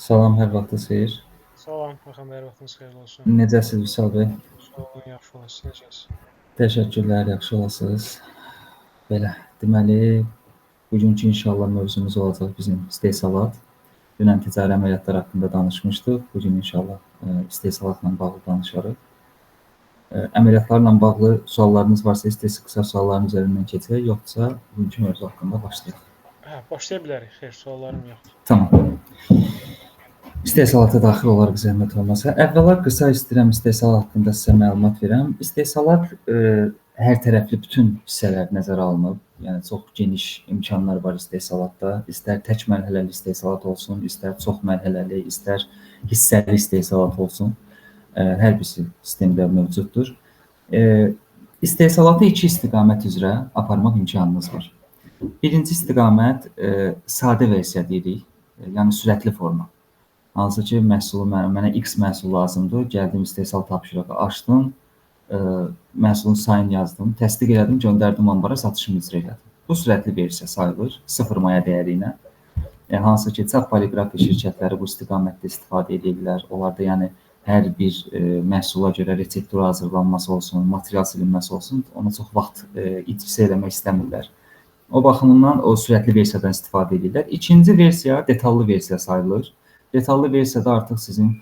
Salam, hər vaxtınız xeyir. Salam, Xəxəm bəy, vaxtınız xeyirli olsun. Necəsiz Vüsal bəy? Sağ olun, yaxşı olasınız, necəsiz? Təşəkkürlər, yaxşı olasınız. Belə, deməli, bugünkü inşallah mövzumuz olacaq bizim istehsalat. Dünən ticari əməliyyatlar haqqında danışmışdıq. Bugün inşallah istehsalatla bağlı danışarıq. Əməliyyatlarla bağlı suallarınız varsa, istəyirsiniz qısa sualların üzərindən keçək, yoxsa bugünkü mövzu haqqında başlayaq. Başlaya bilərik. Xeyr, suallarım yoxdur. Tamam. İstehsalata daxil olaraq zəhmət olmasa. Əvvəla qısa istəyirəm istehsalat haqqında sizə məlumat verəm. İstehsalat hər tərəfli bütün hissələr nəzərə alınıb. Yəni çox geniş imkanlar var istehsalatda. İstər tək mərhələli istehsalat olsun, istər çox mərhələli, istər hissəli istehsalat olsun. Hər birisi sistemdə mövcuddur. İstehsalatı iki istiqamət üzrə aparmaq imkanınız var. Birinci istiqamət sadə versiya deyirik, yəni sürətli forma. Hansı ki, mənə X məhsul lazımdır, gəldim istehsal tapşırığı açdım, məhsulun sayını yazdım, təsdiq elədim, göndərdim ambara, satışımı icra elədim. Bu sürətli versiya sayılır, 0 maya dəyəri ilə. Hansı ki, çap poliqrafiya şirkətləri bu istiqamətdə istifadə edirlər. Onlarda yəni hər bir məhsula görə reseptura hazırlanması olsun, material silinməsi olsun, ona çox vaxt itkisi eləmək istəmirlər. O baxımından o sürətli versiyadan istifadə edirlər. İkinci versiya detallı versiya sayılır. Detallı versiyada artıq sizin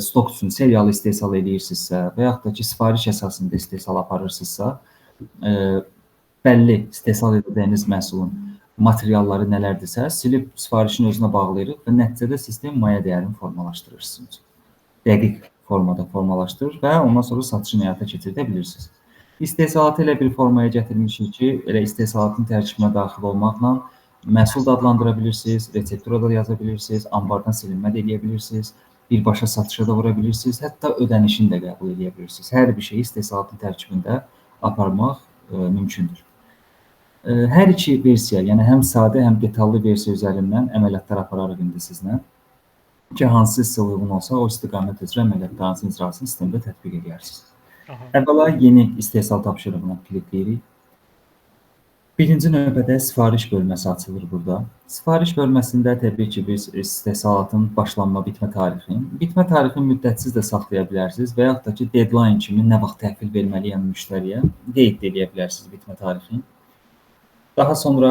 stok üçün seriyalı istehsal edirsinizsə və yaxud da ki, sifariş əsasında istehsal aparırsınızsa, bəlli istehsal edəcəyiniz məhsulun materialları nələrdirsə, silib sifarişin özünə bağlayırıq və nəticədə sistem maya dəyərini formalaşdırırsınız. Dəqiq formada formalaşdırır və ondan sonra satışını həyata keçirdə bilirsiniz. İstehsalatı elə bir formaya gətirmişik ki, elə istehsalatın tərkibinə daxil olmaqla məhsul da adlandıra bilirsiniz, reseptura da yaza bilirsiniz, ambardan silinmə də edə bilirsiniz, birbaşa satışa da vura bilirsiniz, hətta ödənişini də qəbul edə bilirsiniz. Hər bir şeyi istehsalatın tərkibində aparmaq mümkündür. Hər iki versiya, yəni həm sadə, həm detallı versiya üzərindən əməliyyatlar apararıq indi sizlə. Ki, hansı sizə uyğun olsa, o istiqamət üzrə əməliyyatlarınızın icrasını sistemdə tətbiq edərsiniz. Əvvəla yeni istehsal tapşırığına klikləyirik. Birinci növbədə sifariş bölməsi açılır burada. Sifariş bölməsində təbii ki, biz istehsalatın başlanma, bitmə tarixini müddətsiz də saxlaya bilərsiniz və yaxud da ki, deadline kimi nə vaxt təhvil verməliyəm müştəriyə qeyd edə bilərsiniz bitmə tarixini. Daha sonra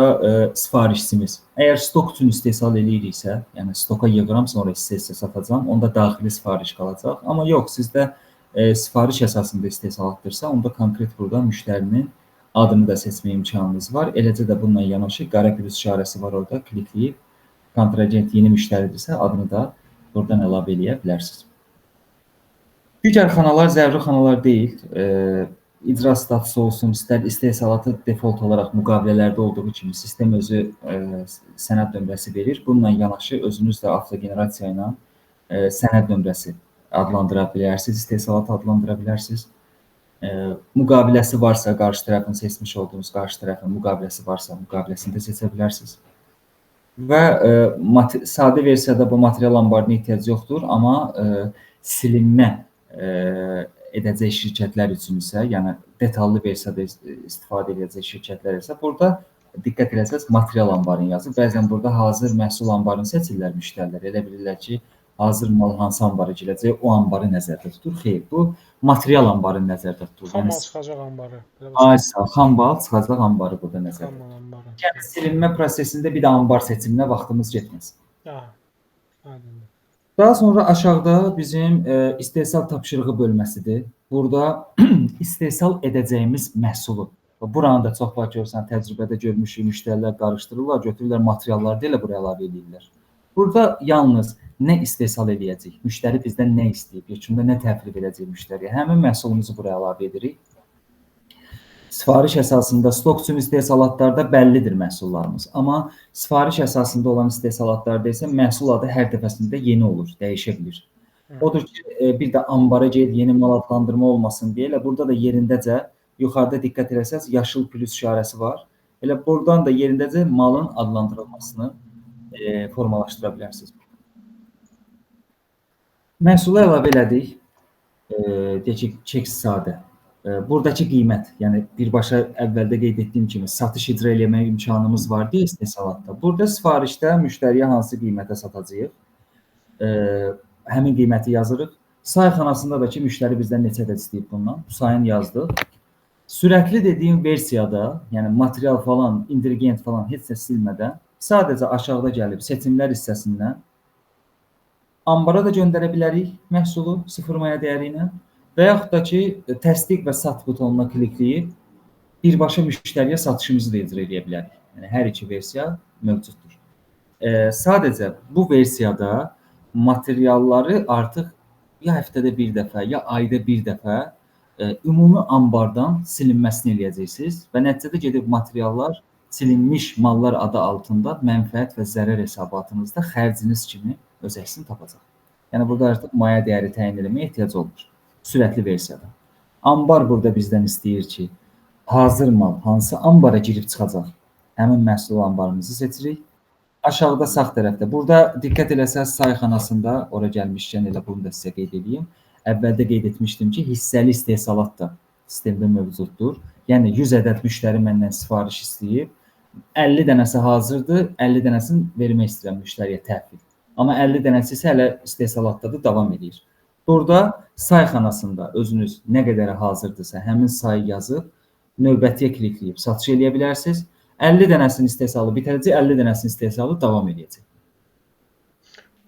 sifarişçimiz. Əgər stok üçün istehsal eləyiriksə, yəni stoka yığıram, sonra istehsal satacağam, onda daxili sifariş qalacaq. Amma yox, sizdə sifariş əsasında istehsalatdırsa, onda konkret burada müştərinin adını da seçmə imkanınız var. Eləcə də bununla yanaşı qara plus işarəsi var orada, klikləyib kontragent yeni müştəridirsə, adını da buradan əlavə eləyə bilərsiniz. Digər xanalar zəruri xanalar deyil. İcra statusu olsun, istər istehsalatı default olaraq müqavilələrdə olduğu kimi sistem özü sənəd nömrəsi verir. Bununla yanaşı özünüz də avtogenerasiya ilə sənəd nömrəsi adlandıra bilərsiniz, istehsalatı adlandıra bilərsiniz. Müqaviləsi varsa, qarşı tərəfin seçmiş olduğunuz qarşı tərəfin müqaviləsi varsa, müqaviləsini də seçə bilərsiniz. Və sadə versiyada bu material anbarına ehtiyac yoxdur, amma silinmə edəcək şirkətlər üçün isə, yəni detallı versiyada istifadə edəcək şirkətlər isə burada diqqət eləsəz material anbarını yazır. Bəzən burada hazır məhsul anbarını seçirlər müştərilər. Elə bilirlər ki, hazır mal hansı ambara girəcək, o ambarı nəzərdə tutur. Xeyr, bu material anbarını nəzərdə tutur. Xam mal çıxacaq ambarı. Xam mal çıxacaq ambarı burada nəzərdə tutur. Yəni silinmə prosesində bir də ambar seçiminə vaxtımız getməz. Daha sonra aşağıda bizim istehsal tapşırığı bölməsidir. Burada istehsal edəcəyimiz məhsulu. Buranı da çox vaxt görürsən, təcrübədə görmüşük, müştərilər qarışdırırlar, götürürlər materialları da elə buraya əlavə edirlər. Burada yalnız nə istehsal edəcəyik, müştəri bizdən nə istəyib, yekunda nə təklif edəcək müştəriyə, həmin məhsulumuzu buraya əlavə edirik. Sifariş əsasında stok üçün istehsalatlarda bəllidir məhsullarımız. Amma sifariş əsasında olan istehsalatlarda isə məhsul adı hər dəfəsində yeni olur, dəyişə bilir. Odur ki, bir də ambara gedib yeni mal adlandırma olmasın deyə, elə burada da yerindəcə, yuxarıda diqqət eləsəz, yaşıl plus işarəsi var. Elə buradan da yerindəcə malın adlandırılmasını formalaşdıra bilərsiniz. Məhsulu əlavə elədik. Deyək ki, çek sadə. Buradakı qiymət, yəni birbaşa əvvəldə qeyd etdiyim kimi satış icra eləmək imkanımız var deyə istehsalatda. Burada sifarişdə müştəriyə hansı qiymətə satacağıq? həmin qiyməti yazırıq. Say xanasında da ki, müştəri bizdən neçə ədəd istəyib bundan. Bu sayını yazdıq. Sürətli dediyim versiyada, yəni material falan, ingredients falan heç nə silmədən, sadəcə aşağıda gəlib seçimlər hissəsindən ambara da göndərə bilərik məhsulu 0 maya dəyəri ilə və yaxud da ki, təsdiq və sat butonuna klikləyib birbaşa müştəriyə satışımızı da icra edə bilərik. Yəni hər iki versiya mövcuddur. Sadəcə bu versiyada materialları artıq ya həftədə bir dəfə, ya ayda bir dəfə ümumi ambardan silinməsini eləyəcəksiniz və nəticədə gedib materiallar silinmiş mallar adı altında mənfəət və zərər hesabatınızda xərciniz kimi öz əksini tapacaq. Yəni burada artıq maya dəyəri təyin etməyə ehtiyac olmur. Sürətli versiyada. Ambar burada bizdən istəyir ki, hazır mal hansı ambara girib çıxacaq? Həmin məhsul ambarımızı seçirik. Aşağıda sağ tərəfdə. Burada diqqət eləsəz sayxanasında, ora gəlmişkən elə bunu da sizə qeyd edeyim. Əvvəldə qeyd etmişdim ki, hissəli istehsalat da sistemdə mövcuddur. Yəni 100 ədəd müştəri məndən sifariş istəyib, 50 dənəsi hazırdır, 50 dənəsini vermək istəyirəm müştəriyə təhvil. Amma 50 dənəsi isə hələ istehsalatdadır, davam edir. Burada sayxanasında özünüz nə qədəri hazırdırsa, həmin sayı yazıb növbətiyə klikləyib satış eləyə bilərsiniz. 50 dənəsinin istehsalı bitəcək, 50 dənəsinin istehsalı davam edəcək.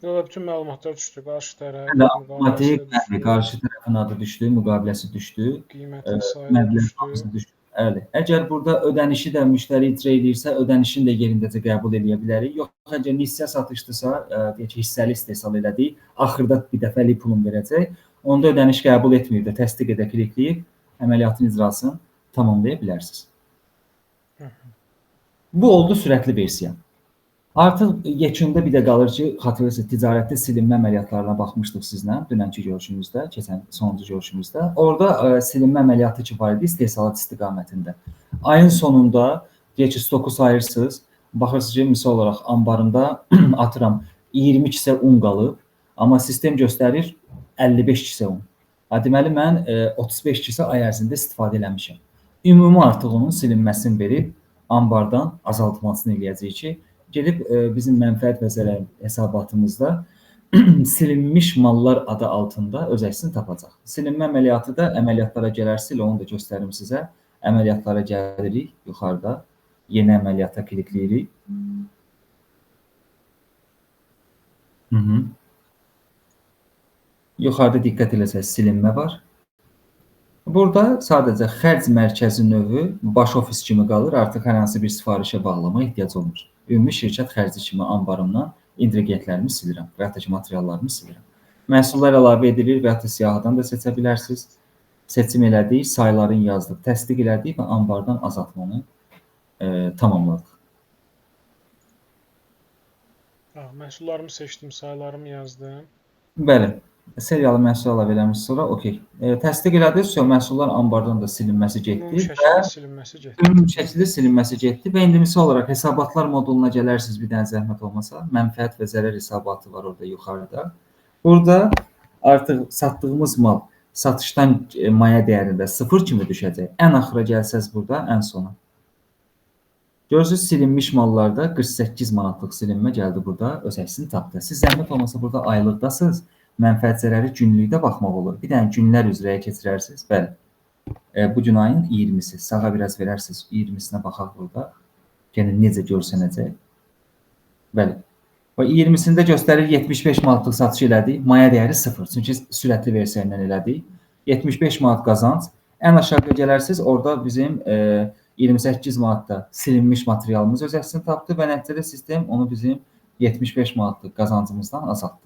Bütün məlumatlar düşdü. Qarşı tərəf, avtomatik qarşı tərəfin adı düşdü, müqaviləsi düşdü, qiymətin sayı düşdü. Bəli. Əgər burada ödənişi də müştəri icra edirsə, ödənişini də yerindəcə qəbul edə bilərik. Yox, əgər hissə satışdırsa, deyək ki, hissəli istehsal elədik, axırda bir dəfəlik pulun verəcək. Onda ödəniş qəbul etmir də, təsdiq edə klikləyib əməliyyatın icrasını tamamlaya bilərsiniz. Bu oldu sürətli versiya. Artıq yekunda bir də qalır ki, xatırlayırsınız, ticarətdə silinmə əməliyyatlarına baxmışdıq sizlə dünənki görüşümüzdə, keçən sonuncu görüşümüzdə. Orada silinmə əməliyyatı ki var idi istehsalat istiqamətində. Ayın sonunda deyək ki, stoku sayırsınız, baxırsınız ki, misal olaraq ambarında atıram 20 kisə un qalıb, amma sistem göstərir 55 kisə un. Deməli, mən 35 kisə ay ərzində istifadə eləmişəm. Ümumi artıq onun silinməsini verib, ambardan azaltmasını eləyəcək ki, gedib bizim mənfəət və zərər hesabatımızda silinmiş mallar adı altında öz əksini tapacaq. Silinmə əməliyyatı da əməliyyatlara gələrsiz, onu da göstərim sizə. Əməliyyatlara gəlirik yuxarıda. Yeni əməliyyata klikləyirik. Yuxarıda diqqət eləsəz silinmə var. Burada sadəcə xərc mərkəzi növü baş ofis kimi qalır. Artıq hər hansı bir sifarişə bağlama ehtiyac olmur. Ümumi şirkət xərci kimi ambarımdan ingredientlərimi silirəm və ya da ki, materiallarımı silirəm. Məhsullar əlavə edilir və ya da siyahıdan da seçə bilərsiniz. Seçim elədik, saylarını yazdıq, təsdiq elədik və ambardan azaltmanı tamamladıq. Məhsullarımı seçdim, saylarımı yazdım. Bəli. Seriyalı məhsul əlavə eləmiş sonra okey. Təsdiq elədik, məhsullar ambardan da silinməsi getdi Ümumi şəkildə silinməsi getdi və indi misal olaraq hesabatlar moduluna gələrsiniz bir dənə zəhmət olmasa. Mənfəət və zərər hesabatı var orada yuxarıda. Burada artıq satdığımız mal satışdan maya dəyərində 0 kimi düşəcək. Ən axıra gəlsəz burada, ən sona. Görürsünüz, silinmiş mallarda 48 manatlıq silinmə gəldi burada, öz əksini tapdı. Siz zəhmət olmasa burada aylıqdasınız. Mənfəət zərəri günlükdə baxmaq olur. Bir dənə günlər üzrəyə keçirərsiniz. Bəli. Bu gün ayın 20-si. Sağa biraz verərsiniz. 20-sinə baxaq burada. Yəni necə görsənəcək. Bəli. Və 20-sində göstərir 75 manatlıq satış elədik. Maya dəyəri 0. Çünki sürətli versiya ilə elədik. 75 manat qazanc. Ən aşağıya gələrsiniz. Orada bizim 28 manatda silinmiş materialımız öz əksini tapdı və nəticədə sistem onu bizim 75 manatlıq qazancımızdan azaltdı.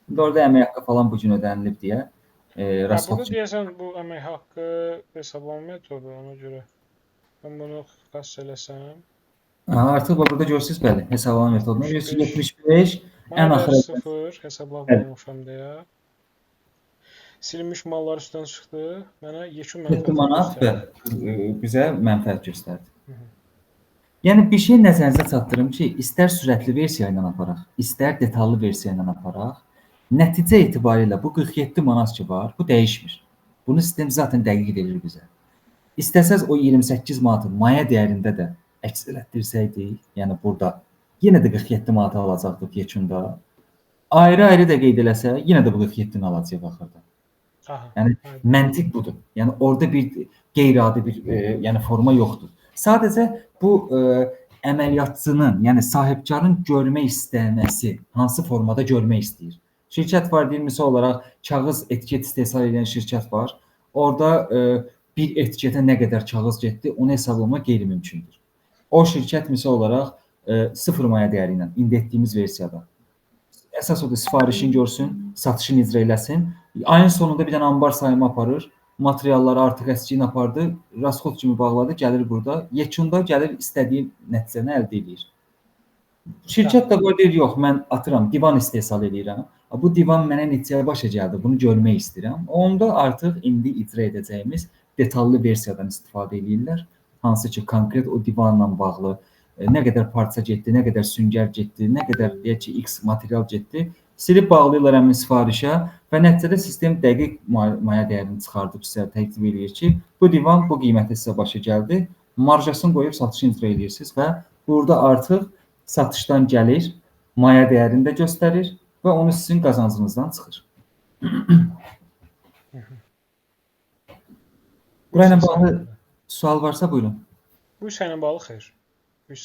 İndi orada əmək haqqı falan bu gün ödənilib deyə Burada deyəsən bu əmək haqqı hesablama metodu ona görə. Mən bunu qas eləsəm. Artıq burada görürsünüz, bəli, hesablama metoduna 175 ən axıra 0 hesablamamışam deyə. Silinmiş mallar üstdən çıxdı. Mənə yekun mənfəət bizə mənfəət göstərdi. Yəni bir şey nəzərinizə çatdırım ki, istər sürətli versiya ilə aparaq, istər detallı versiya ilə aparaq, nəticə etibarilə bu 47 manat ki var, bu dəyişmir. Bunu sistem zaten dəqiq verir bizə. İstəsəz o 28 manatı maya dəyərində də əks elətdirsəydik, yəni burada yenə də 47 manat alacaqdıq yekunda. Ayrı-ayrı da qeyd eləsə, yenə də bu 47-ni alacaq axırda. Aha. Yəni Aydın. məntiq budur. Yəni orada bir qeyri-adi bir yəni forma yoxdur. Sadəcə bu əməliyyatçının, yəni sahibkarın görmək istəməsi hansı formada görmək istəyir. Şirkət var, deyir, misal olaraq kağız etiket istehsal edən şirkət var. Orada bir etiketə nə qədər kağız getdi, onu hesablamaq qeyri-mümkündür. O şirkət misal olaraq 0 maya dəyəri ilə indi etdiyimiz versiyada əsas odur, sifarişini görsün, satışını icra eləsin. Ayın sonunda bir dənə anbar sayımı aparır, materialları artıq əskiyin apardı, rasxod kimi bağladı, gəlir burada. Yekunda gəlir istədiyi nəticəni əldə edir. Şirkət də qoy deyir, yox, mən atıram, divan istehsal edirəm. Bu divan mənə neçəyə başa gəldi, bunu görmək istəyirəm. Onda artıq indi icra edəcəyimiz detallı versiyadan istifadə edirlər. Hansı ki, konkret o divanla bağlı nə qədər parça getdi, nə qədər süngər getdi, nə qədər deyək ki, X material getdi, silib bağlayırlar həmin sifarişə və nəticədə sistem dəqiq maya dəyərini çıxardıb sizə təklif edir ki, bu divan bu qiymətə sizə başa gəldi, marjasını qoyub satışını icra edirsiniz və burada artıq satışdan gəlir, maya dəyərini də göstərir və onu sizin qazancınızdan çıxır. Burayla bağlı sual varsa buyurun. Bu işlə bağlı xeyr.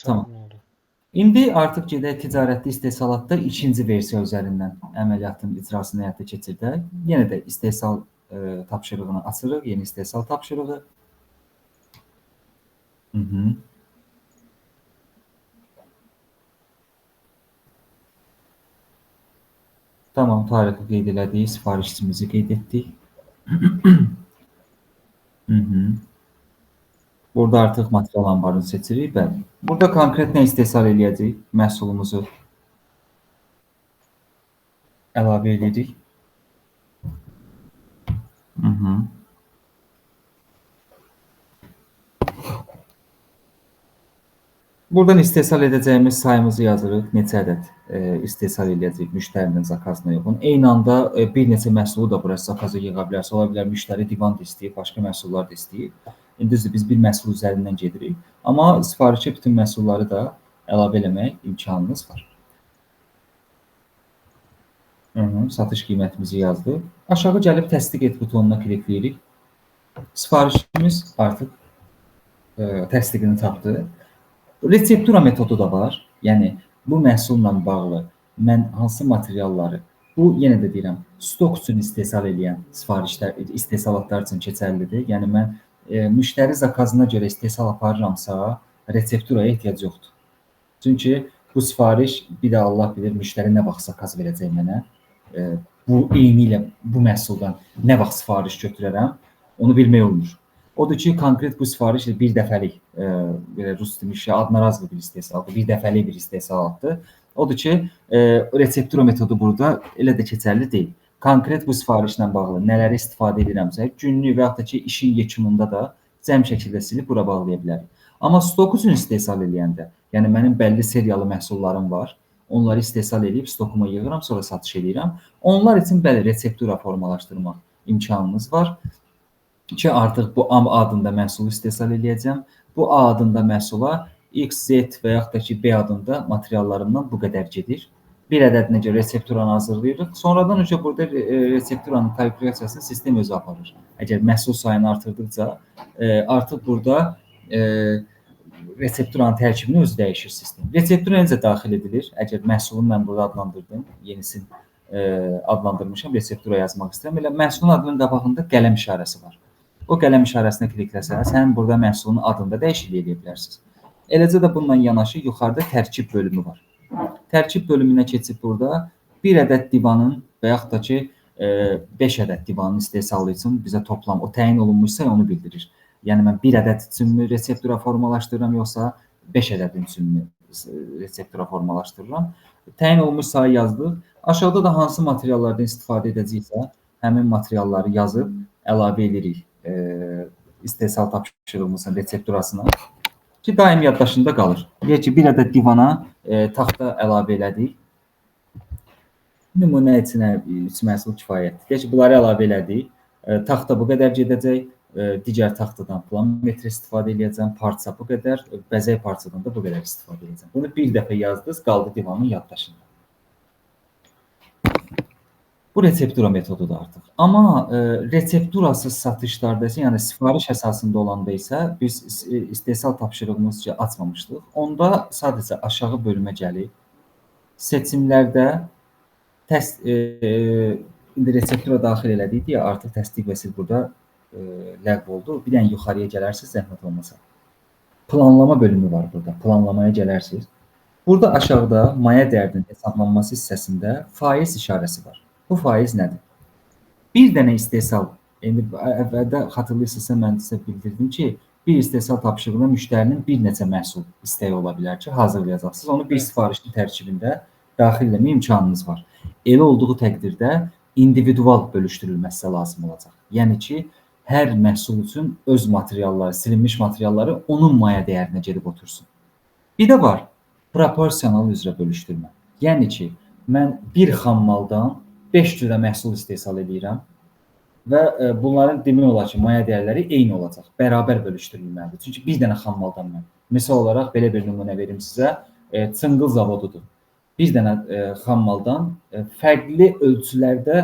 Tamam. İndi artıq gedək ticarətli istehsalatda ikinci versiya üzərindən əməliyyatın icrasını həyata keçirdək. Yenə də istehsal tapşırığını açırıq, yeni istehsal tapşırığı. Tamam, tarixi qeyd elədik, sifarişçimizi qeyd etdik. Burada artıq material anbarını seçirik. Bəli. Burada konkret nə istehsal eləyəcəyik? Məhsulumuzu əlavə edirik. Buradan istehsal edəcəyimiz sayımızı yazırıq. Neçə ədəd istehsal edəcəyik müştərinin zakazına uyğun. Eyni anda bir neçə məhsulu da buraya zakaza yığa bilərsə, ola bilər müştəri divan da istəyir, başqa məhsullar da istəyir. Düzdür, biz bir məhsul üzərindən gedirik. Amma sifarişə bütün məhsulları da əlavə eləmək imkanımız var. Satış qiymətimizi yazdıq. Aşağı gəlib təsdiq et butonuna klikləyirik. Sifarişimiz artıq təsdiqini tapdı. Reseptura metodu da var. Yəni, bu məhsulla bağlı mən hansı materialları, bu yenə də deyirəm, stok üçün istehsal edən sifarişlər, istehsalatlar üçün keçərlidir. Yəni, mən müştəri zakazına görə istehsal aparıramsa, resepturaya ehtiyac yoxdur. Çünki bu sifariş, bir də Allah bilir, müştəri nə vaxt zakaz verəcək mənə. Bu eyni ilə bu məhsuldan nə vaxt sifariş götürərəm, onu bilmək olmur. Odur ki, konkret bu sifariş bir dəfəlik, rus demişə, adnarazlı bir istehsalatdır, bir dəfəlik bir istehsalatdır. Odur ki, reseptura metodu burada elə də keçərli deyil. Konkret bu sifarişlə bağlı nələri istifadə edirəmsə, günlük və yaxud da ki, işin yekununda da cəm şəkildə silib bura bağlaya bilərik. Amma stok üçün istehsal edəndə, yəni mənim bəlli seriyalı məhsullarım var, onları istehsal edib stokuma yığıram, sonra satış edirəm. Onlar üçün bəli, reseptura formalaşdırmaq imkanımız var ki, artıq bu A adında məhsulu istehsal edəcəm. Bu A adında məhsula X, Z və yaxud da ki, B adında materiallarımdan bu qədər gedir. Bir ədədinə görə resepturanı hazırlayırıq. Sonradan öncə burada resepturanın kalkulyasiyasını sistem özü aparır. Əgər məhsul sayını artırdıqca, artıq burada resepturanın tərkibini özü dəyişir sistem. Reseptura necə daxil edilir? Əgər məhsulunu mən burada adlandırdım, yenisini adlandırmışam, reseptura yazmaq istəyirəm. Elə məhsulun adının qabağında qələm işarəsi var. O qələm işarəsinə klikləsəniz, həmin burada məhsulun adında dəyişiklik edə bilərsiniz. Eləcə də bununla yanaşı yuxarıda tərkib bölümü var. Tərkib bölümünə keçib burada bir ədəd divanın və yaxud da ki, 5 ədəd divanın istehsalı üçün bizə toplam o təyin olunmuşsa onu bildirir. Yəni, mən bir ədəd üçünmü reseptura formalaşdırıram, yoxsa 5 ədədin üçünmü reseptura formalaşdırıram. Təyin olunmuş sayı yazdıq. Aşağıda da hansı materiallardan istifadə edəcəksə, həmin materialları yazıb əlavə edirik istehsal tapşırığımızın resepturasına ki, daim yaddaşında qalır. Deyək ki, bir ədəd divana taxta əlavə elədik. Nümunə üçün 3 məhsul kifayətdir. Deyək ki, bunları əlavə elədik. Taxta bu qədər gedəcək. Digər taxtadan plan metr istifadə edəcəm. Parça bu qədər. Bəzək parçadan da bu qədər istifadə edəcəm. Bunu bir dəfə yazdınız, qaldı divanın yaddaşında. Bu reseptura metodudur artıq. Amma resepturasız satışlarda isə, yəni sifariş əsasında olanda isə biz istehsal tapşırığımızı açmamışdıq. Onda sadəcə aşağı bölümə gəlib seçimlərdə indi reseptura daxil elədik deyə artıq təsdiq və sil burada ləğv oldu. Bir dənə yuxarıya gələrsiniz zəhmət olmasa. Planlama bölümü var burada. Planlamaya gələrsiniz. Burada aşağıda maya dəyərinin hesablanması hissəsində faiz işarəsi var. Bu faiz nədir? Bir dənə istehsal, indi əvvəldə xatırlayırsınızsa mən sizə bildirdim ki, bir istehsal tapşırığında müştərinin bir neçə məhsul istəyi ola bilər ki, hazırlayacaqsınız. Onu bir sifarişin tərkibində daxil etmə imkanınız var. Elə olduğu təqdirdə individual bölüşdürülməsi lazım olacaq. Yəni ki, hər məhsul üçün öz materialları, silinmiş materialları onun maya dəyərinə gedib otursun. Bir də var, proporsional üzrə bölüşdürmə. Yəni ki, mən bir xammaldan 5 cürə məhsul istehsal edirəm və bunların demək olar ki, maya dəyərləri eyni olacaq, bərabər bölüşdürülməlidir. Çünki bir dənə xammaldan mən, misal olaraq belə bir nümunə verim sizə, çınqıl zavodudur. Bir dənə xammaldan fərqli ölçülərdə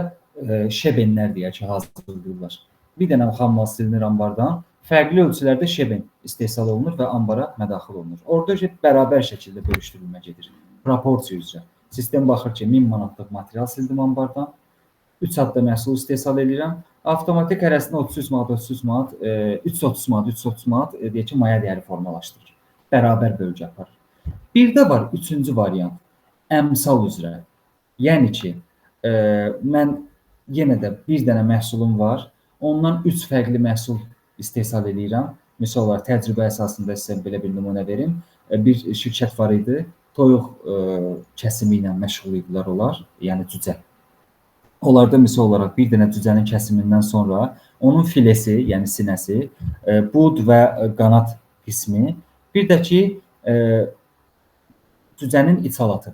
şebenlər deyək ki, hazırlayırlar. Bir dənə xammal silinir ambardan, fərqli ölçülərdə şeben istehsal olunur və ambara mədaxil olunur. Orada bərabər şəkildə bölüşdürülmə gedir, proporsiya üzrə. Sistem baxır ki, 1000 manatlıq material sildim ambardan, 3 adda məhsul istehsal edirəm, avtomatik hərəsində 33 manat, 33 manat, 330 manat, 330 manat deyək ki, maya dəyəri formalaşdırır. Bərabər bölgü aparır. Bir də var, üçüncü variant, əmsal üzrə. Yəni ki, mən yenə də bir dənə məhsulum var, ondan 3 fərqli məhsul istehsal edirəm. Misal olaraq, təcrübə əsasında sizə belə bir nümunə verim. Bir şirkət var idi, toyuq kəsimi ilə məşğul idilər onlar, yəni cücə. Onlarda misal olaraq bir dənə cücənin kəsimindən sonra onun filesi, yəni sinəsi, bud və qanat qismi, bir də ki, cücənin içalatı.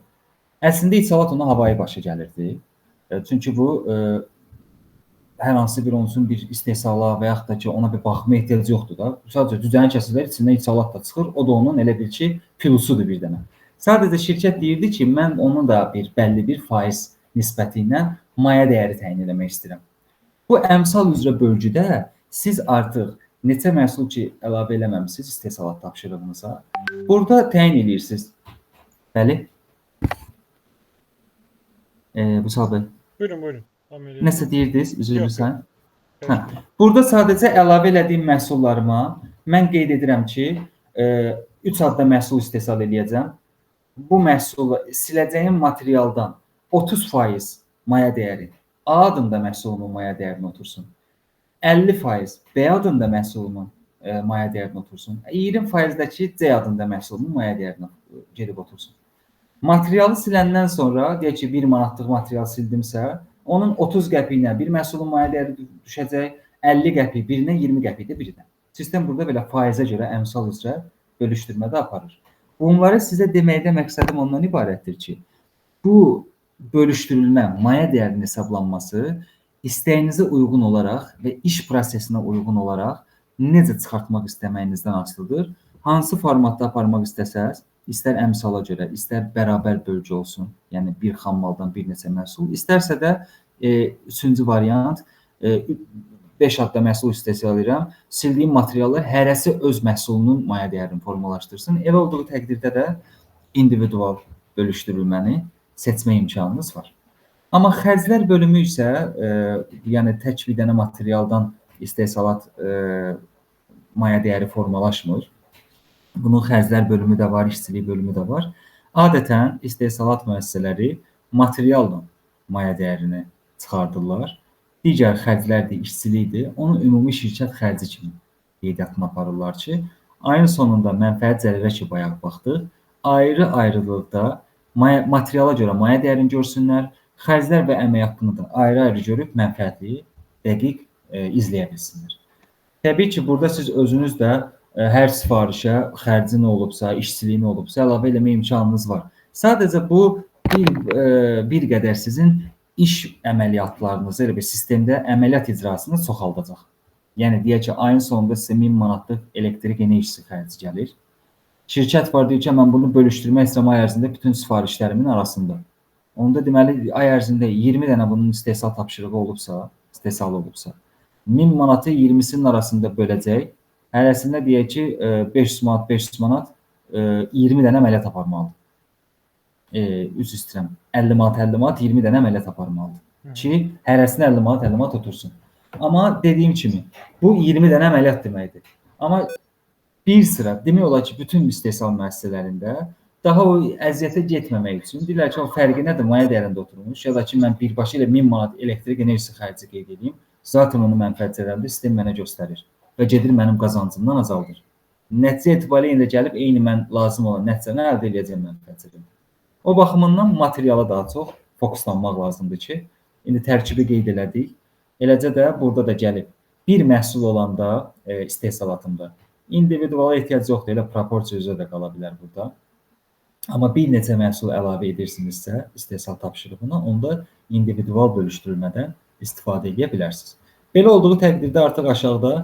Əslində içalat ona havayı başa gəlirdi. Çünki bu hər hansı bir onun üçün bir istehsala və yaxud da ki, ona bir baxma ehtiyacı yoxdur da. Sadəcə cücəni kəsirlər, içindən içalat da çıxır. O da onun elə bil ki, pilusudur bir dənə. Sadəcə şirkət deyirdi ki, mən onun da bəlli bir faiz nisbəti ilə maya dəyəri təyin etmək istəyirəm. Bu əmsal üzrə bölgüdə siz artıq neçə məhsul ki, əlavə eləməmisiniz istehsalat tapşırığınıza, burada təyin edirsiniz. Bəli. Vüsal bəy. Buyurun. Nəsə deyirdiniz, üzrlüsən? Burada sadəcə əlavə elədiyim məhsullarıma mən qeyd edirəm ki, 3 adda məhsul istehsal edəcəm. Bu məhsulu siləcəyim materialdan 30% maya dəyəri A adında məhsulumun maya dəyərinə otursun. 50% B adında məhsulumun maya dəyərinə otursun. 20%dəki C adında məhsulumun maya dəyərinə gedib otursun. Materialı siləndən sonra, deyək ki, 1 manatlıq material sildimsə, onun 30 qəpiyinə bir məhsulun maya dəyəri düşəcək, 50 qəpik birinə, 20 qəpik də birinə. Sistem burada belə faizə görə əmsal üzrə bölüşdürmədə aparır. Bunları sizə deməkdə məqsədim ondan ibarətdir ki, bu bölüşdürülmə, maya dəyərinin hesablanması istəyinizə uyğun olaraq və iş prosesinə uyğun olaraq necə çıxartmaq istəməyinizdən asılıdır. Hansı formatda aparmaq istəsəz, istər əmsala görə, istər bərabər bölgü olsun, yəni bir xammaldan bir neçə məhsul, istərsə də üçüncü variant, 5 adda məhsul istehsal edirəm, sildiyim materiallar hərəsi öz məhsulunun maya dəyərini formalaşdırsın. Elə olduğu təqdirdə də individual bölüşdürülməni seçmə imkanınız var. Amma xərclər bölümü isə, yəni tək bir dənə materialdan istehsalat maya dəyəri formalaşmır. Bunun xərclər bölümü də var, işçilik bölümü də var. Adətən istehsalat müəssisələri materialla maya dəyərini çıxardırlar. Digər xərclərdir, işçilikdir. Onu ümumi şirkət xərci kimi qeydiyyatına aparırlar ki, ayın sonunda mənfəət zərərə ki, bayaq baxdıq, ayrı-ayrılıqda materiala görə maya dəyərini görsünlər, xərclər və əmək haqqını da ayrı-ayrı görüb mənfəətli, dəqiq izləyə bilsinlər. Təbii ki, burada siz özünüz də hər sifarişə xərci nə olubsa, işçiliyi nə olubsa əlavə eləmə imkanınız var. Sadəcə bu bir qədər sizin iş əməliyyatlarınızı, elə bir sistemdə əməliyyat icrasını çoxaldacaq. Yəni deyək ki, ayın sonunda sizə 1000 manatlıq elektrik enerjisi xərci gəlir. Şirkət var deyir ki, mən bunu bölüşdürmək istəyirəm ay ərzində bütün sifarişlərimin arasında. Onda deməli ay ərzində 20 dənə bunun istehsal tapşırığı olubsa, istehsal olubsa, 1000 manatı 20'sinin arasında böləcək. Hərəsində deyək ki, 500 manat, 500 manat 20 dənə əməliyyat aparmalıdır. Üzr istəyirəm. 50 manat, 50 manat 20 dənə əməliyyat aparmalıdır ki, hərəsinə 50 manat, 50 manat otursun. Amma dediyim kimi, bu 20 dənə əməliyyat deməkdir. Amma bir sıra demək olar ki, bütün istehsal müəssisələrində daha o əziyyətə getməmək üçün deyirlər ki, o fərqi nədir? Maya dəyərində oturmuş ya da ki, mən birbaşa ilə 1000 manat elektrik enerjisi xərci qeyd edeyim. Zaten onu mənfəətçilərində sistem mənə göstərir və gedir mənim qazancımdan azaldır. Nəticə etibarilə indi gəlib eyni mən lazım olan nəticəni əldə edəcəm mənfəətçilərdə. O baxımından materiala daha çox fokuslanmaq lazımdır ki, indi tərkibi qeyd elədik. Eləcə də burada da gəlib bir məhsul olanda istehsalatında individuala ehtiyac yoxdur, elə proporsiya üzrə də qala bilər burada. Amma bir neçə məhsul əlavə edirsinizsə istehsal tapşırığına, onda individual bölüşdürülmədən istifadə edə bilərsiniz. Belə olduğu təqdirdə artıq aşağıda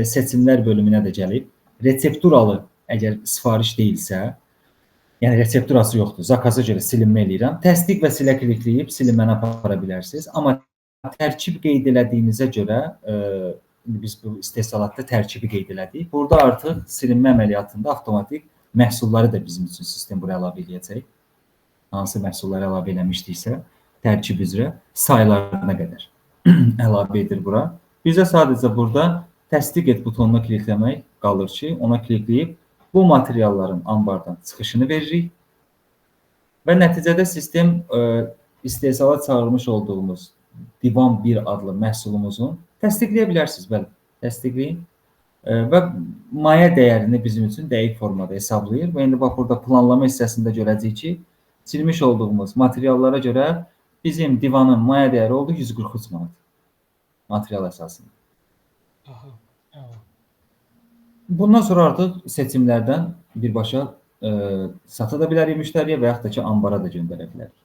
seçimlər bölümünə də gəlib, resepturalı əgər sifariş deyilsə, yəni resepturası yoxdur, zakaza görə silinmə eləyirəm, təsdiq və silə klikləyib silinməni apara bilərsiniz. Amma tərkib qeyd elədiyinizə görə, biz bu istehsalatda tərkibi qeyd elədik. Burada artıq silinmə əməliyyatında avtomatik məhsulları da bizim üçün sistem buraya əlavə edəcək. Hansı məhsulları əlavə eləmişdiksə, tərkib üzrə saylarına qədər əlavə edir bura. Bizə sadəcə burada təsdiq et butonuna klikləmək qalır ki, ona klikləyib bu materialların ambardan çıxışını veririk və nəticədə sistem istehsala çağırmış olduğumuz Divan 1 adlı məhsulumuzun təsdiqləyə bilərsiniz, bəli, təsdiqləyin və maya dəyərini bizim üçün dəqiq formada hesablayır və indi bax burada planlama hissəsində görəcəyik ki, silmiş olduğumuz materiallara görə bizim divanın maya dəyəri oldu 143 manat material əsasında. Bundan sonra artıq seçimlərdən birbaşa sata da bilərik müştəriyə və yaxud da ki, ambara da göndərə bilərik.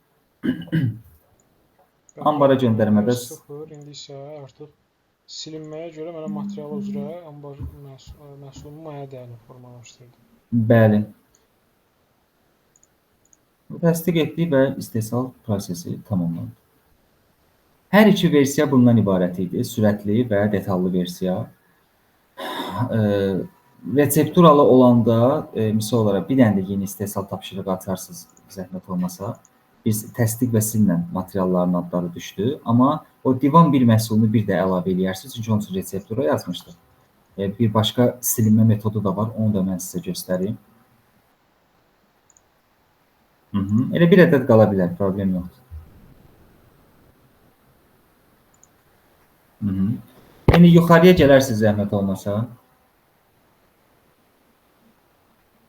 Ambara göndərmədə sıfır, indi isə artıq silinməyə görə mənə material üzrə ambar məhsulun maya dəyərini formalaşdırdı. Bəli. Təsdiq etdik və istehsal prosesi tamamlandı. Hər iki versiya bundan ibarət idi. Sürətli və detallı versiya. Resepturalı olanda misal olaraq bir dənə də yeni istehsal tapşırığı açarsınız, zəhmət olmasa. Biz təsdiq və sillə materialların adları düşdü. Amma o divan bir məhsulunu bir də əlavə edərsiniz. Çünki onun üçün reseptura yazmışdıq. Bir başqa silinmə metodu da var. Onu da mən sizə göstəreyim. Elə bir ədəd qala bilər, problem yoxdur. Yəni yuxarıya gələrsiniz zəhmət olmasa.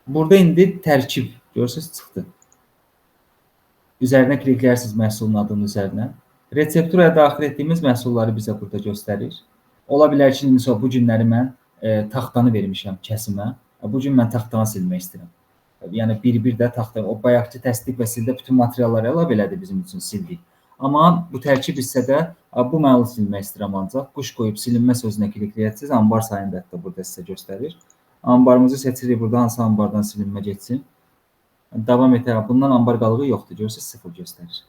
Burada indi tərkib görürsünüz çıxdı. Üzərinə kliklərsiniz məhsulun adının üzərinə. Resepturaya daxil etdiyimiz məhsulları bizə burada göstərir. Ola bilər ki, misal bu günləri mən taxtanı vermişəm kəsimə. Bu gün mən taxtanı silmək istəyirəm. Yəni bir də taxta, o bayaqki təsdiq və sildə bütün materialları əlavə elədi bizim üçün sildik. Amma bu tərkib hissədə bu məlumatı silmək istəyirəm ancaq. Quş qoyub silinmə sözünə klikləyəcəksiniz. Ambar sayını da burada sizə göstərir. Ambarımızı seçirik. Burada hansı ambardan silinmə getsin. Davam etər. Bundan ambar qalığı yoxdur. Görürsünüz, 0 göstərir.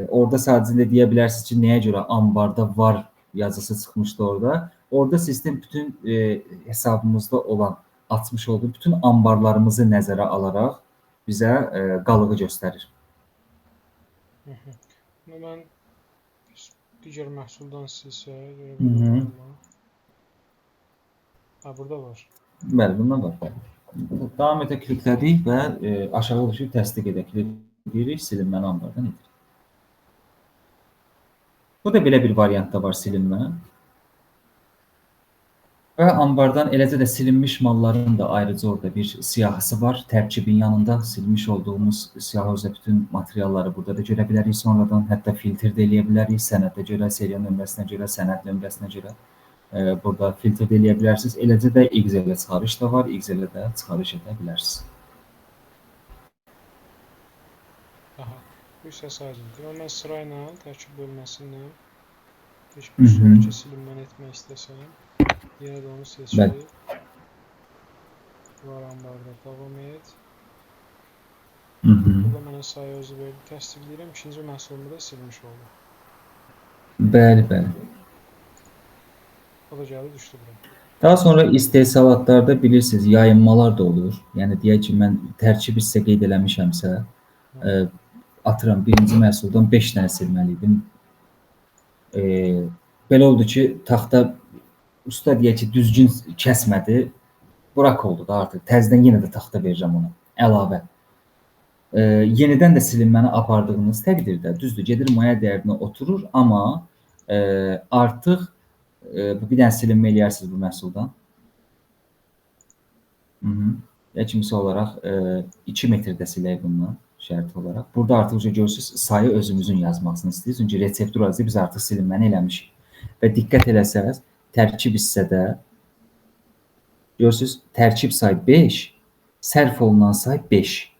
Orada sadəcə deyə bilərsiniz ki, nəyə görə ambarda var yazısı çıxmışdı orada. Orada sistem bütün hesabımızda olan, açmış olduğu bütün ambarlarımızı nəzərə alaraq bizə qalığı göstərir. Mən digər məhsuldan silsə, görə bilərəm. Burada var. Bəli, bundan var. Davam etə kliklədik və aşağı düşüb təsdiq edə klikləyirik, silinməni ambardan edir. Bu da belə bir variantda var silinmə. Və ambardan eləcə də silinmiş malların da ayrıca orada bir siyahısı var. Tərkibin yanında silinmiş olduğumuz siyahı üzrə bütün materialları burada da görə bilərik sonradan. Hətta filtr də eləyə bilərik. Sənədə görə, seriya nömrəsinə görə, sənəd nömrəsinə görə burada filtr də eləyə bilərsiniz. Eləcə də Excel-ə çıxarış da var. Excel-ə də çıxarış edə bilərsiniz. Bu isə sadəcə. Mən sırayla tərkib bölməsindən heç bir sonraki silinməni etmək istəsəm, yenə də onu seçib, var ambarda davam et. Burada mənə sayı özü verdi. Təsdiqləyirəm. İkinci məhsulumu da silmiş oldu. Bəli, bəli. O da gəldi düşdü bura. Daha sonra istehsalatlarda bilirsiniz yayınmalar da olur. Yəni deyək ki, mən tərkib hissə qeyd eləmişəmsə, atıram birinci məhsuldan 5 dənə silməli idim. Belə oldu ki, taxta usta deyək ki, düzgün kəsmədi. Bırak oldu da artıq. Təzədən yenə də taxta verirəm ona. Əlavə. Yenidən də silinməni apardığınız təqdirdə düzdür, gedir maya dəyərinə oturur, amma artıq bir dənə silinmə eləyərsiniz bu məhsuldan. Ya kimsə olaraq 2 metrdə silək bundan şərti olaraq. Burada artıq görürsünüz sayı özümüzün yazmasını istəyirik. Çünki resepturada biz artıq silinməni eləmişik. Və diqqət eləsəz, tərkib hissədə görürsünüz tərkib sayı 5, sərf olunan sayı 5.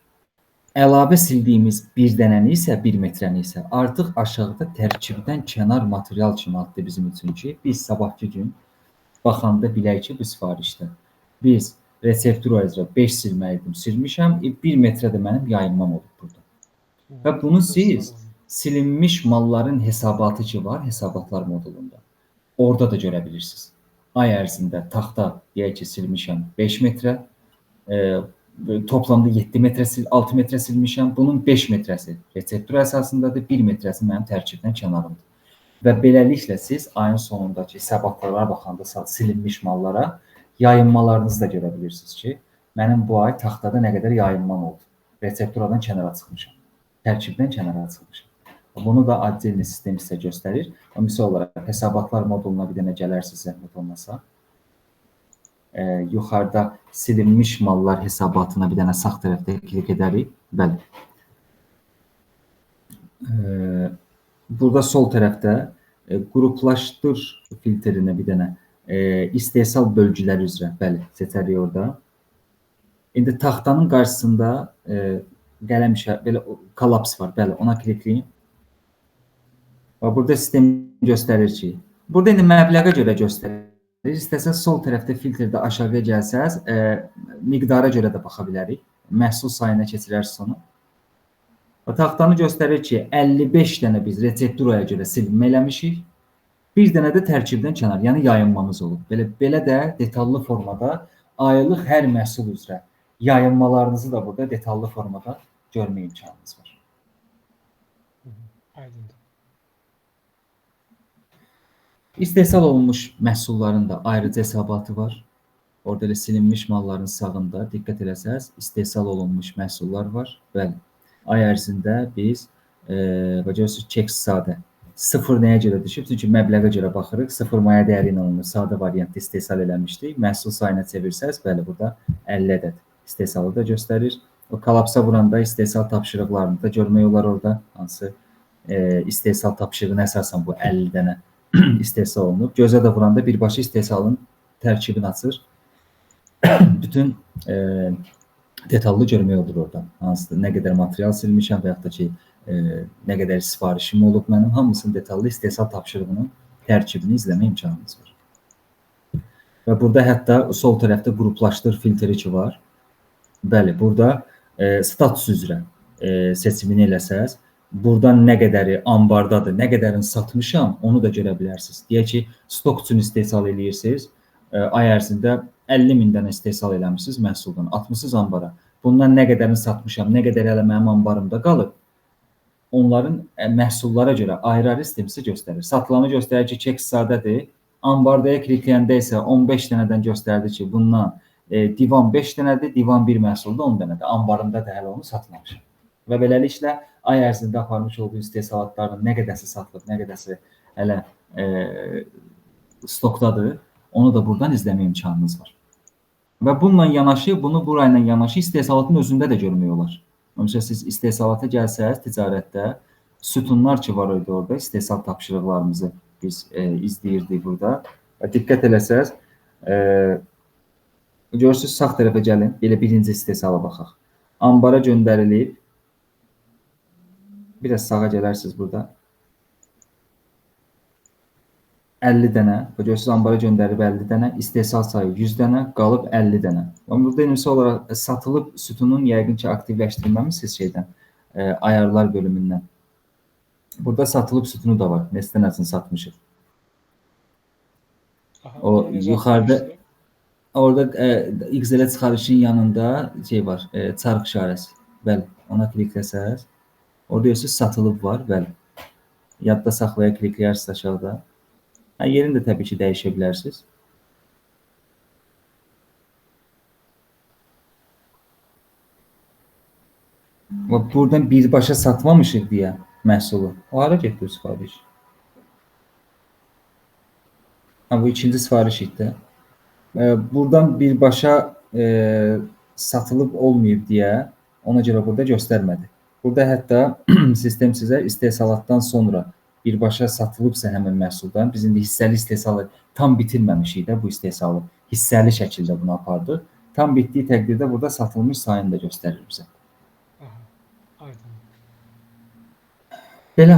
Əlavə sildiyimiz bir dənəni isə, 1 metrəni isə artıq aşağıda tərkibdən kənar material kimi addır bizim üçün ki, biz sabahki gün baxanda bilək ki, bu sifarişdə biz reseptura üzrə 5 silməliydim, silmişəm, 1 metrə də mənim yayınmam olub burada. Və bunu siz silinmiş malların hesabatı ki var, hesabatlar modulunda. Orada da görə bilirsiniz. Ay ərzində taxta deyək ki, silmişəm 5 metrə, toplamda 7 metrə, 6 metrə silmişəm. Bunun 5 metrəsi reseptura əsasındadır, 1 metrəsi mənim tərkibdən kənarımdır. Və beləliklə siz ayın sonundakı hesabatlara baxanda silinmiş mallara yayınmalarınızı da görə bilirsiniz ki, mənim bu ay taxtada nə qədər yayınmam oldu. Resepturadan kənara çıxmışam. Tərkibdən kənara çıxmışam. Bunu da addelli sistem sizə göstərir. Misal olaraq hesabatlar moduluna bir dənə gələrsiniz zəhmət olmasa. Yuxarıda silinmiş mallar hesabatına bir dənə sağ tərəfdə klik edərik. Bəli. Burada sol tərəfdə qruplaşdır filtrinə bir dənə istehsal bölgüləri üzrə, bəli, seçərik orada. İndi taxtanın qarşısında qələm belə kolaps var, bəli, ona klikləyin. Və burada sistem göstərir ki, burada indi məbləğə görə göstərir. İstəsəz sol tərəfdə filtrdə aşağıya gəlsəz, miqdara görə də baxa bilərik. Məhsul sayına keçirərsiniz onu. Və taxtanı göstərir ki, 55 dənə biz resepturaya görə silinmə eləmişik. Bir dənə də tərkibdən kənar, yəni yayınmamız olub. Belə də detallı formada aylıq hər məhsul üzrə yayınmalarınızı da burada detallı formada görmə imkanınız var. Aydındır. İstehsal olunmuş məhsulların da ayrıca hesabatı var. Orada elə silinmiş malların sağında diqqət eləsəz, istehsal olunmuş məhsullar var. Bəli, ay ərzində biz görürsünüz çek sadə. Sıfır nəyə görə düşüb? Çünki məbləğə görə baxırıq. Sıfır maya dəyəri ilə onu sadə variantda istehsal eləmişdik. Məhsul sayına çevirsəz, bəli, burada 50 ədəd istehsalı da göstərir. O kolapsa vuranda istehsal tapşırıqlarını da görmək olar orada. Hansı istehsal tapşırığına əsasən bu 50 dənə istehsal olunub. Gözə də vuranda birbaşa istehsalın tərkibini açır. Bütün detallı görmək olur oradan. Hansıdır, nə qədər material silmişəm və yaxud da ki, nə qədər sifarişim olub mənim, hamısının detallı istehsal tapşırığının tərkibini izləmə imkanınız var. Və burada hətta sol tərəfdə qruplaşdır filtri ki var. Bəli, burada status üzrə seçimini eləsəz, buradan nə qədəri ambardadır, nə qədərini satmışam, onu da görə bilərsiniz. Deyək ki, stok üçün istehsal eləyirsiniz, ay ərzində 50.000 dənə istehsal eləmişsiniz məhsuldan, atmışsınız ambara. Bundan nə qədərini satmışam, nə qədər hələ mənim ambarımda qalıb, onların məhsullara görə ayrı-ayrı sistem sizə göstərir. Satılanı göstərir ki, çek sadədir, ambardaya klikləyəndə isə 15 dənədən göstərdi ki, bundan divan 5 dənədir, divan 1 məhsulda 10 dənədir. Ambarımda da hələ onu satmamışam. Və beləliklə, ay ərzində aparmış olduğu istehsalatların nə qədəsi satılıb, nə qədəsi hələ stokdadır, onu da buradan izləmə imkanınız var. Və bununla yanaşı, bunu burayla yanaşı istehsalatın özündə də görmək olar. Mesela siz istehsalata gəlsəz, ticarətdə sütunlar ki var idi orada, istehsal tapşırıqlarımızı biz izləyirdik burada. Və diqqət eləsəz, görürsünüz, sağ tərəfə gəlin, belə birinci istehsala baxaq. Ambara göndərilib, biraz sağa gələrsiniz burada. 50 dənə, görürsünüz, ambara göndərib 50 dənə, istehsal sayı 100 dənə, qalıb 50 dənə. Burada necə olaraq satılıb sütunun yəqin ki aktivləşdirməmisiniz şeydən, ayarlar bölümündən. Burada satılıb sütunu da var. Nesnə nəzini satmışıq. Aha, O bunu necə yuxarıda atmışdı? orada XL çıxarışın yanında şey var, çarx işarəsi. Bəli, ona klikləsəz, orada görürsünüz satılıb var, bəli. Yadda saxlaya klikləyərsiniz aşağıda. Yerini də təbii ki dəyişə bilərsiniz. Buradan birbaşa satmamışıq deyə məhsulu. O hara getdi bu sifariş? Bu ikinci sifariş idi. Buradan birbaşa satılıb olmayıb deyə ona görə burada göstərmədi. Burada hətta sistem sizə istehsalatdan sonra birbaşa satılıbsa həmin məhsuldan, biz indi hissəli istehsalı tam bitirməmişik də bu istehsalı. Hissəli şəkildə bunu apardıq. Tam bitdiyi təqdirdə burada satılmış sayını da göstərir bizə. Aha, aydın. Belə,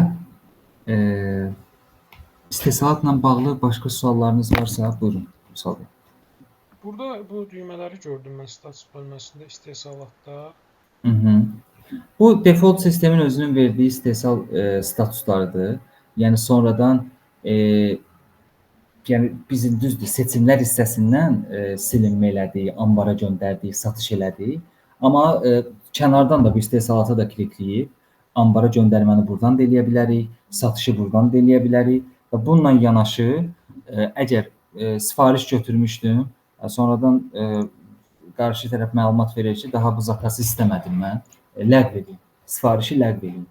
istehsalatla bağlı başqa suallarınız varsa, buyurun. Müsaade. Burada bu düymələri gördüm mən status bölməsində istehsalatda. Hı -hı. Bu default sistemin özünün verdiyi istehsal statuslarıdır. Yəni sonradan yəni bizim düzdür seçimlər hissəsindən silinmə elədik, ambara göndərdik, satış elədik. Amma kənardan da bu istehsalata da klikləyib ambara göndərməni buradan da eləyə bilərik, satışı buradan da eləyə bilərik və bununla yanaşı əgər sifariş götürmüşdüm, sonradan qarşı tərəf məlumat verir ki, daha bu zakazı istəmədim mən, ləğv edin, sifarişi ləğv edin.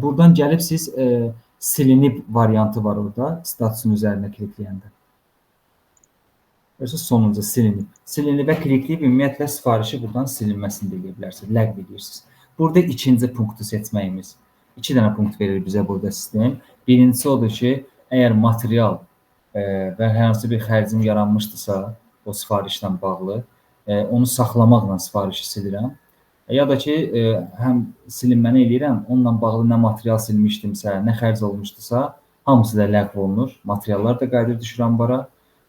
Buradan gəlib siz silinib variantı var orada, statusun üzərinə klikləyəndə. Görürsünüz, sonuncu silinib. Silinibə klikləyib ümumiyyətlə sifarişi buradan silinməsini də edə bilərsiniz, ləğv edirsiniz. Burada ikinci punktu seçməyimiz. 2 dənə punkt verir bizə burada sistem. Birincisi odur ki, əgər material və hər hansı bir xərcim yaranmışdısa o sifarişlə bağlı, onu saxlamaqla sifarişi silirəm. Ya da ki, həm silinməni eləyirəm, onunla bağlı nə material silmişdimsə, nə xərc olmuşdusa, hamısı da ləğv olunur. Materiallar da qayıdır düşür ambara,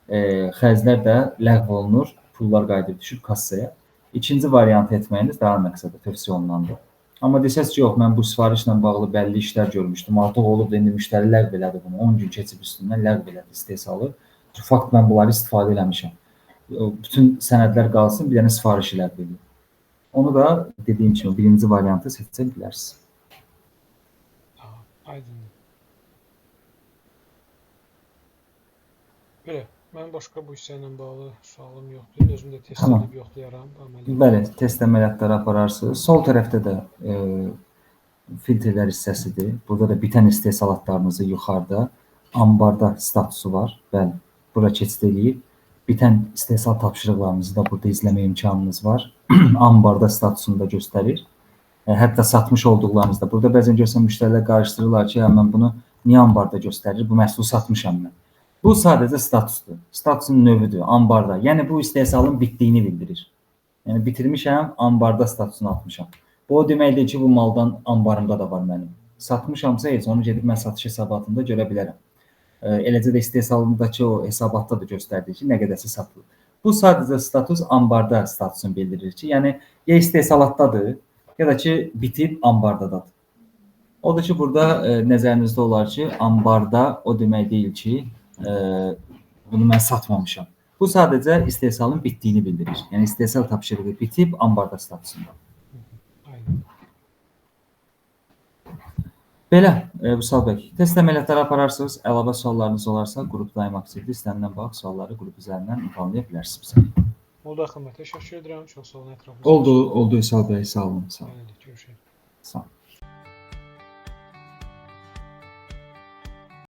xərclər də ləğv olunur, pullar qayıdır düşür kassaya. İkinci variantı etməyiniz daha məqsədə tövsiyə olunandır. Amma desəz ki, yox, mən bu sifarişlə bağlı bəlli işlər görmüşdüm, artıq olub da indi müştəri ləğv elədi bunu, 10 gün keçib üstündən ləğv elədi istehsalı. Fakt mən bunları istifadə eləmişəm. Bütün sənədlər qalsın, bir dənə sifariş ləğv edin. Onu da dediyim kimi birinci variantı seçə bilərsiniz. Aydındır. Belə, mən başqa bu hissə ilə bağlı sualım yoxdur. Özüm də test edib yoxlayaram. Bəli, test əməliyyatları apararsınız. Sol tərəfdə də filtrlər hissəsidir. Burada da bitən istehsalatlarınızı yuxarıda ambarda statusu var. Bəli, bura keçid eləyib. Bitən istehsal tapşırıqlarınızı da burada izləmə imkanınız var. Ambarda statusunu da göstərir. Hətta satmış olduqlarınızda. Burada bəzən görsən müştərilər qarışdırırlar ki, mən bunu niyə ambarda göstərir? Bu məhsulu satmışam mən. Bu sadəcə statusdur. Statusun növüdür, ambarda. Yəni bu istehsalın bitdiyini bildirir. Yəni bitirmişəm, ambarda statusunu atmışam. Bu o deməkdir ki, bu maldan ambarımda da var mənim. Satmışamsa heç onu gedib mən satış hesabatında görə bilərəm. Eləcə də istehsalındakı o hesabatda da göstərdir ki, nə qədərsə satılır. Bu sadəcə status ambarda statusunu bildirir ki, yəni ya istehsalatdadır, ya da ki bitib ambardadır. Odur ki, burada nəzərinizdə olar ki, ambarda o demək deyil ki, bunu mən satmamışam. Bu sadəcə istehsalın bitdiyini bildirir. Yəni istehsal tapşırığı bitib ambarda statusunda. Belə, Vüsal bəy, test əməliyyatları apararsınız. Əlavə suallarınız olarsa, qrup daim aktivdir. İstənilən bax, sualları qrup üzərindən ünvanlaya bilərsiniz bizə. Oldu, Axın bəy, təşəkkür edirəm. Çox sağ olun ətrafınızda. Oldu Vüsal bəy, sağ olun. Görüşürük. Sağ olun.